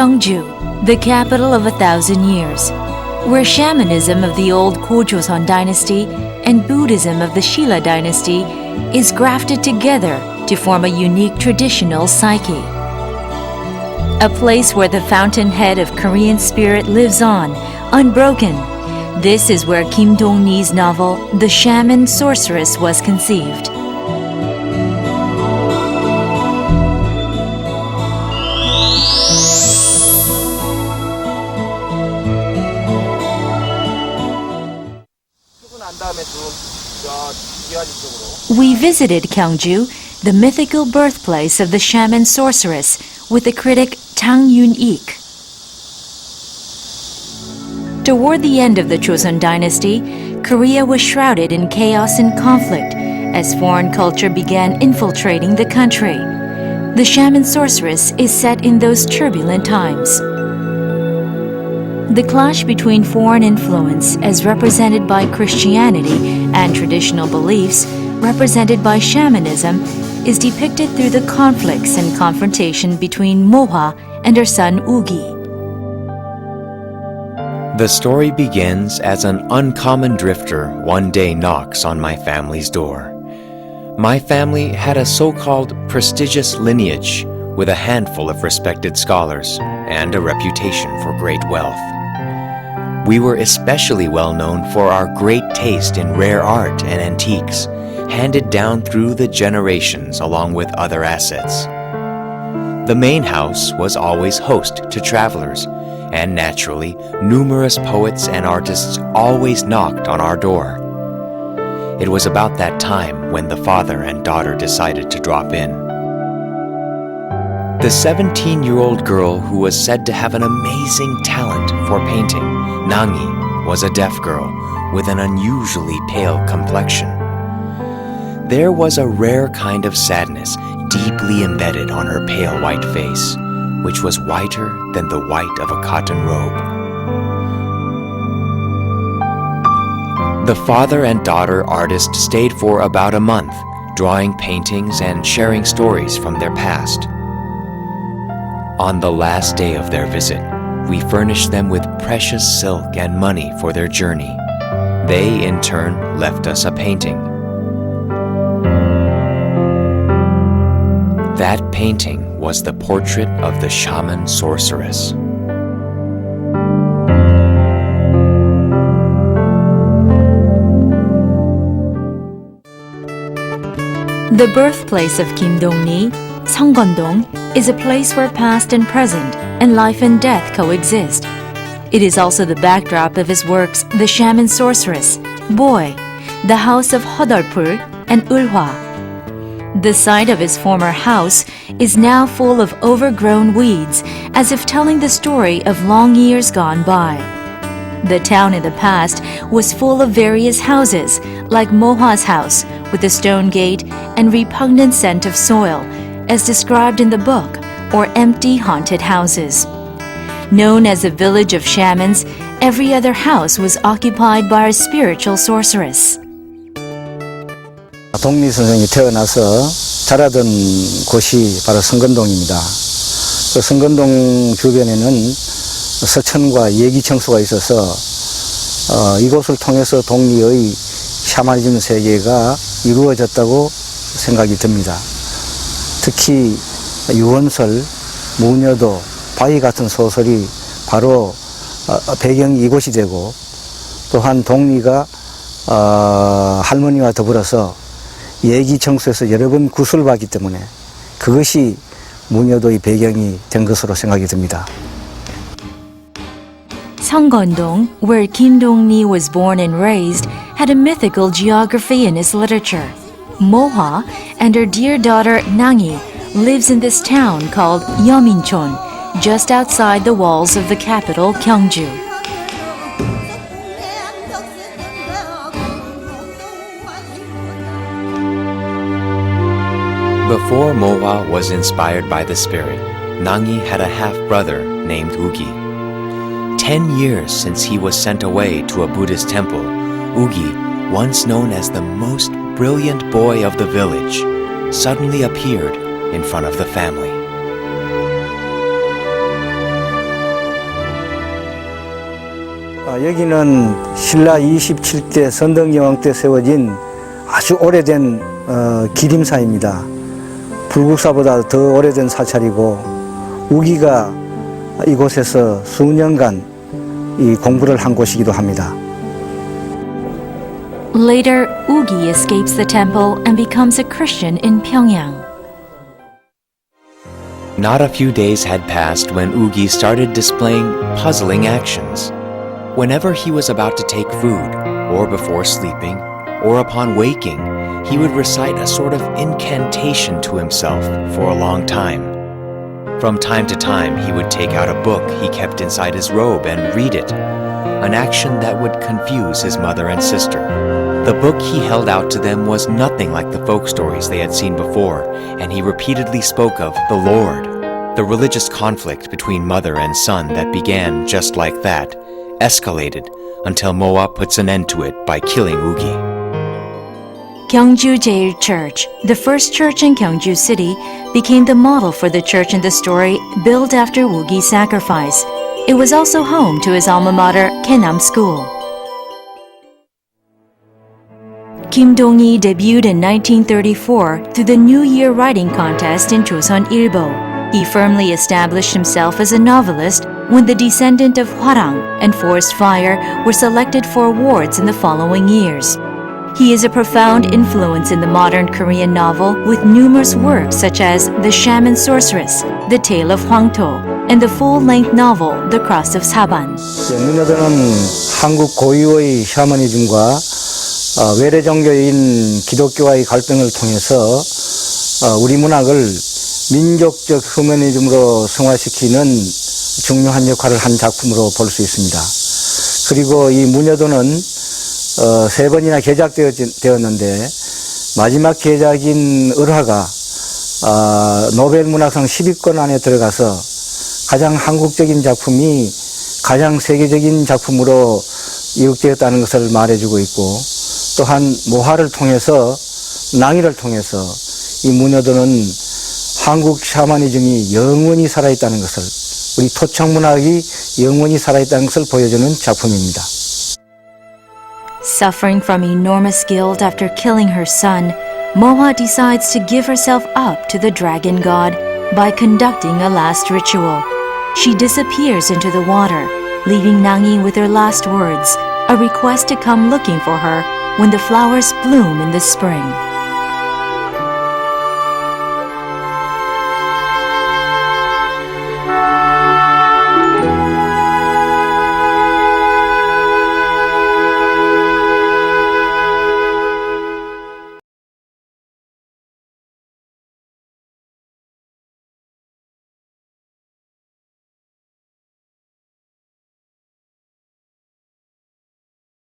Gyeongju, the capital of 1,000 years, where shamanism of the old Joseon dynasty and Buddhism of the Shilla dynasty is grafted together to form a unique traditional psyche. A place where the fountainhead of Korean spirit lives on, unbroken. This is where Kim Dong-ni's novel, The Shaman Sorceress, was conceived. We visited Gyeongju, the mythical birthplace of the shaman sorceress, with the critic Yoon-ik. Toward the end of the Chosun dynasty, Korea was shrouded in chaos and conflict as foreign culture began infiltrating the country. The shaman sorceress is set in those turbulent times. The clash between foreign influence, as represented by Christianity, and traditional beliefs, represented by shamanism, is depicted through the conflicts and confrontation between Mohwa and her son Ugi. The story begins as an uncommon drifter one day knocks on my family's door. My family had a so-called prestigious lineage with a handful of respected scholars and a reputation for great wealth. We were especially well known for our great taste in rare art and antiques, handed down through the generations along with other assets. The main house was always host to travelers, and naturally, numerous poets and artists always knocked on our door. It was about that time when the father and daughter decided to drop in. The 17-year-old girl who was said to have an amazing talent for painting, Nangi, was a deaf girl with an unusually pale complexion. There was a rare kind of sadness deeply embedded on her pale white face, which was whiter than the white of a cotton robe. The father and daughter artist stayed for about a month, drawing paintings and sharing stories from their past. On the last day of their visit, we furnished them with precious silk and money for their journey. They, in turn, left us a painting. That painting was the portrait of the shaman sorceress. The birthplace of Kim Dong-ni, Seonggeon-dong, is a place where past and present and life and death coexist. It is also the backdrop of his works The Shaman Sorceress, Boy, The House of Hodolpul, and Ulhwa. The site of his former house is now full of overgrown weeds, as if telling the story of long years gone by. The town in the past was full of various houses, like Mohwa's house, with a stone gate and repugnant scent of soil, as described in the book, or empty haunted houses. Known as a village of shamans, every other house was occupied by a spiritual sorceress. 동리 선생이 태어나서 자라던 곳이 바로 성건동입니다. 그 성건동 주변에는 서천과 예기청소가 있어서 이곳을 통해서 동리의 샤머니즘 세계가 이루어졌다고 생각이 듭니다. 특히 유언설, 무녀도, 바위 같은 소설이 바로 배경이 이곳이 되고, 또한 동리가 할머니와 더불어서 예기청소에서 여러 번 구술을 받기 때문에 그것이 무녀도의 배경이 된 것으로 생각이 듭니다. Seonggeon-dong, where Kim Dong-ni was born and raised, had a mythical geography in his literature. Mohwa and her dear daughter Nangi lives in this town called Yeominchon, just outside the walls of the capital Gyeongju. Before Mohwa was inspired by the spirit, Nangi had a half-brother named Ugi. 10 years since he was sent away to a Buddhist temple, Ugi, once known as the most brilliant boy of the village, suddenly appeared in front of the family. 여기는 신라 27대 선덕여왕 때 세워진 아주 오래된 기림사입니다. 불국사보다 더 오래된 사찰이고 우기가 이곳에서 수년간 이 공부를 한 곳이기도 합니다. Later, Ugi escapes the temple and becomes a Christian in Pyongyang. Not a few days had passed when Ugi started displaying puzzling actions. Whenever he was about to take food, or before sleeping, or upon waking, he would recite a sort of incantation to himself for a long time. From time to time, he would take out a book he kept inside his robe and read it, an action that would confuse his mother and sister. The book he held out to them was nothing like the folk stories they had seen before, and he repeatedly spoke of the Lord. The religious conflict between mother and son that began just like that escalated until Moa puts an end to it by killing Ugi. Gyeongju Jail Church, the first church in Gyeongju City, became the model for the church in the story built after Ugi's sacrifice. It was also home to his alma mater, Kenam School. Kim Dong-i debuted in 1934 through the New Year writing contest in Chosun Ilbo. He firmly established himself as a novelist when The Descendant of Hwarang and Forest Fire were selected for awards in the following years. He is a profound influence in the modern Korean novel with numerous works such as The Shaman Sorceress, The Tale of Hwangto, and the full-length novel The Cross of Saban. 문여도는 한국 고유의 샤머니즘과 외래 종교인 기독교와의 갈등을 통해서 우리 문학을 민족적 휴머니즘으로 승화시키는 중요한 역할을 한 작품으로 볼 수 있습니다. 그리고 이 문여도는 3번이나 개작되었는데 마지막 개작인 을화가 노벨 문학상 10위권 안에 들어가서 가장 한국적인 작품이 가장 세계적인 작품으로 이룩되었다는 것을 말해주고 있고 또한 모화를 통해서 낭이를 통해서 이 문여도는 한국 샤머니즘이 영원히 살아있다는 것을 우리 토착 문학이 영원히 살아있다는 것을 보여주는 작품입니다. Suffering from enormous guilt after killing her son, Moha decides to give herself up to the dragon god by conducting a last ritual. She disappears into the water, leaving Nangi with her last words, a request to come looking for her when the flowers bloom in the spring.